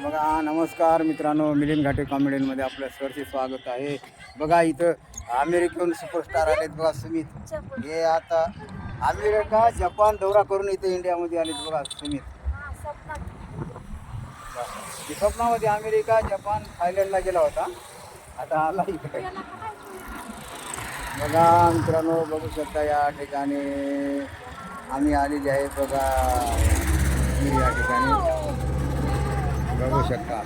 बघा नमस्कार मित्रांनो, मिलिंद घाटे कॉमेडीमध्ये आपलं सरचे स्वागत आहे. बघा इथं अमेरिकन सुपरस्टार आलेत बघा सुमित. हे आता अमेरिका जपान दौरा करून इथे इंडियामध्ये आलेत बघा सुमित. स्वप्नामध्ये अमेरिका जपान थायलंडला गेला होता, आता आला इकडे. बघा मित्रांनो बघू शकता या ठिकाणी आम्ही आलेले आहे बघा. या ठिकाणी बघू शकता.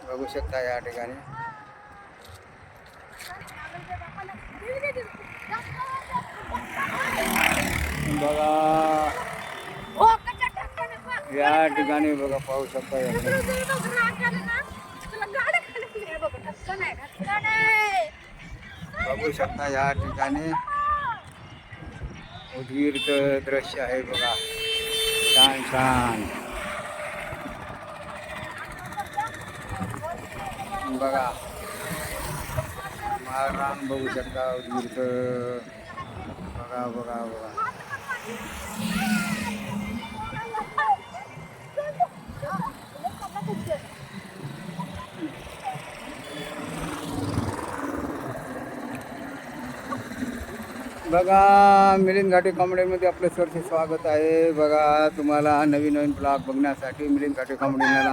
बघू शकता या ठिकाणी बघा. या ठिकाणी बघा पाहू शकता बघू शकता या ठिकाणी उद्गीर दृश्य आहे बघा. छान छान बघा. महाराण बघू शकता उद्गीर बघा बघा बघा. बघा मिलिंद घाटे कॉमेडीमध्ये आपलं सरचे स्वागत आहे. बघा तुम्हाला नवीन नवीन ब्लॉग बघण्यासाठी मिलिंद घाटे कॉमेडीला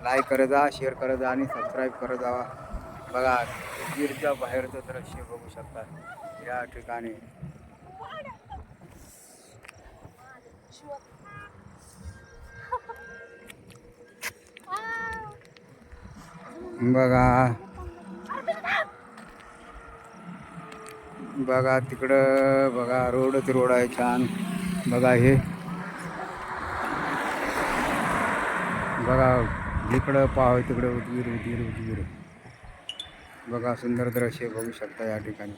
लाईक करत जा, शेअर करत जा आणि सबस्क्राईब करत जावा. बघा गिरच्या बाहेरचं दृश्य बघू शकता या ठिकाणी. बघा बघा तिकडं बघा रोडच रोड आहे छान. बघा हे बघा इकडं पाव तिकडं उदगीर उदगीर उदगीर. बघा सुंदर दृश्य बघू शकता या ठिकाणी.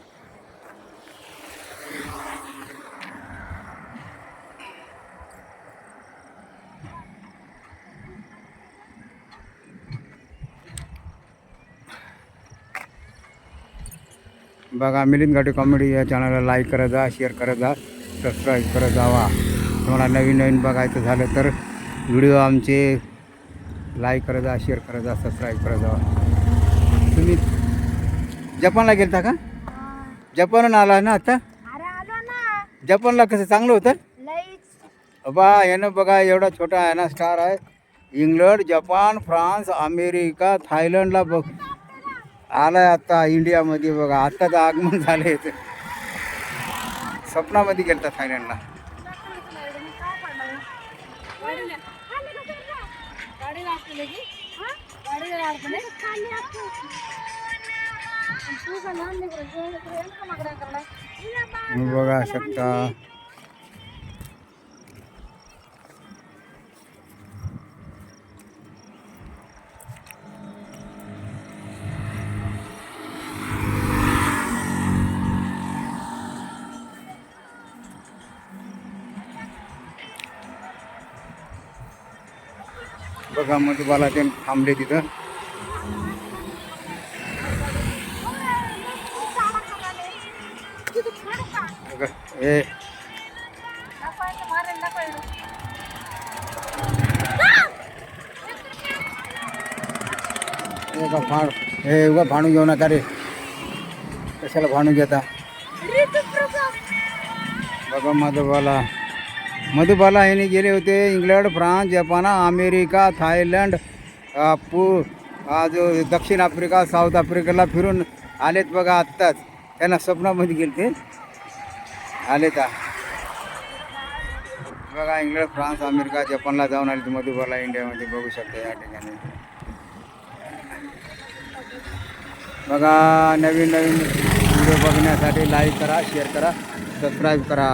बघा मिलिंद घाटे कॉमेडी या चॅनलला लाईक करत जा, शेअर करत जा, सबस्क्राईब करत जावा. तुम्हाला नवीन नवीन बघायचं झालं तर व्हिडिओ आमचे लाईक करत जा, शेअर करत जा, सबस्क्राईब करत जावा. तुम्ही जपानला गेलता का? जपानला आला ना आता? जपानला कसं चांगलं होतं बा. यानं बघा एवढा छोटा आहे ना स्टार आहे. इंग्लंड, जपान, फ्रान्स, अमेरिका, थायलंडला बघ आलाय आता इंडियामध्ये. बघा आत्ताच आगमन झाले. स्वप्नामध्ये गेलता थायलंडला. बघा शकता बघा मधुबाला ते थांबले तिथं. हे फाड हे उगा भांडून घेऊ नका रे. कशाला भांडून घेता. बघा मधुबाला यांनी गेले होते England, France, Japan, America, Thailand, जो दक्षिण आफ्रिका, साऊथ आफ्रिकेला फिरून आलेत बघा आत्ताच. त्यांना स्वप्नामध्ये गेले ते आले का. बघा इंग्लंड, फ्रान्स, अमेरिका, जपानला जाऊन आले मधुबाला इंडियामध्ये बघू शकता या ठिकाणी. बघा नवीन नवीन व्हिडिओ बघण्यासाठी लाईक करा, शेअर करा, सबस्क्राईब करा.